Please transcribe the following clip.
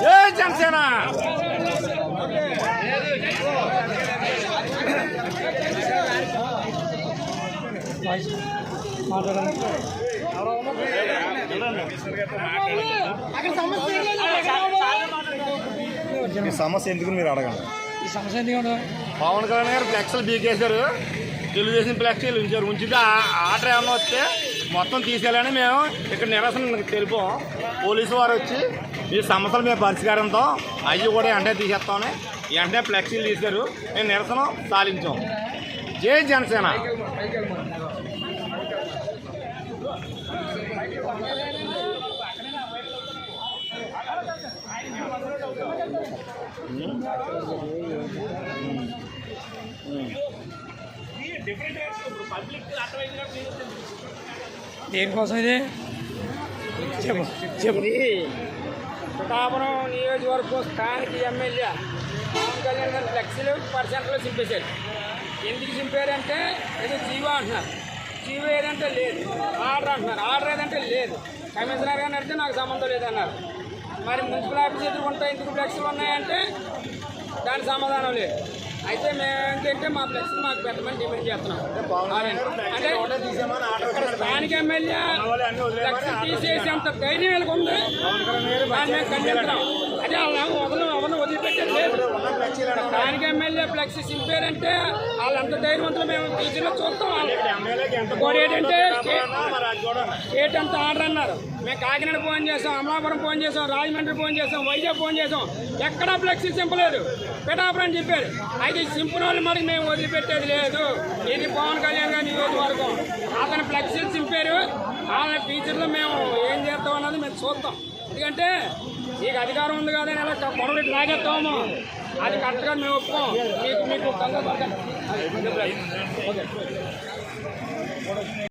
జై జనసేన. ఈ సమస్య ఎందుకు మీరు అడగండి. ఈ సమస్య ఎందుకు పవన్ కళ్యాణ్ గారు ఫ్లెక్స్లు బీకేశారు, తెలుగుదేశం ఫ్లెక్సీలు ఉంచారు. ఉంచితే ఆర్డర్ ఏమన్నా వస్తే మొత్తం తీసేయాలని మేము ఇక్కడ నిరసన తెలిపాం. పోలీసు వారు వచ్చి ఈ సమస్యలు మేము పరిష్కారంతో అవి కూడా వెంటనే తీసేస్తామని వెంటనే ఫ్లెక్సీలు తీశారు. మేము నిరసన సాధించాం. జై జనసేన. దేనికోసం ఇది చెప్పు. పిఠాపురం నియోజకవర్గం స్థానిక ఎమ్మెల్యే పవన్ కళ్యాణ్ గారు ఫ్లెక్సీలు పర్సెంట్లో చింపేశారు. ఎందుకు చింపారంటే ఏదో జీవో అంటున్నారు, జీవో ఏదంటే లేదు. ఆర్డర్ అంటున్నారు, ఆర్డర్ ఏదంటే లేదు. కమిషనర్ గారిని అడిగితే నాకు సంబంధం లేదన్నారు. మరి మున్సిపల్ ఆఫీస్ ఎదుర్కొంటే ఎందుకు ఫ్లెక్సీలు ఉన్నాయంటే దానికి సమాధానం లేదు. అయితే మేము ఏంటంటే మా ఫ్లెక్సీలు మాకు పెట్టమని డిమాండ్ చేస్తున్నాం. అంటే ఇక్కడ స్థానిక ఎమ్మెల్యే ఫ్లెక్సీ తీసేసేంత ధైర్యం వీళ్ళకి ఉంది. దాన్ని మేము ఖండిస్తున్నాం. అదే ఎవరిని వదిలిపెట్టేది లేదు. స్థానిక ఎమ్మెల్యే ఫ్లెక్సీ చింపారంటే వాళ్ళంత ధైర్యవంతులు మేము టీచర్లో చూస్తాం. ఇంకోటి ఏంటంటే స్టేట్ అంతా ఆర్డర్ అన్నారు. మేము కాకినాడ ఫోన్ చేసాం, అమలాపురం ఫోన్ చేసాం, రాజమండ్రి ఫోన్ చేసాం, వైజాగ్ ఫోన్ చేసాం. ఎక్కడా ఫ్లెక్సీ చింపలేదు. పిఠాపురం అని చెప్పారు. అయితే చింపిన వాళ్ళు మరి మేము వదిలిపెట్టేది లేదు. ఇది పవన్ కళ్యాణ్ గారి నియోజకవర్గం. అతను ఫ్లెక్సీలు చింపారు. వాళ్ళ టీచర్లు మేము ఏం చేస్తాం అన్నది మేము చూస్తాం. ఎందుకంటే మీకు అధికారం ఉంది కదా, ఇలా పొడవెట్టి లాగేస్తాము. అది కరెక్ట్గా మేము ఒప్పుకోం. మీకు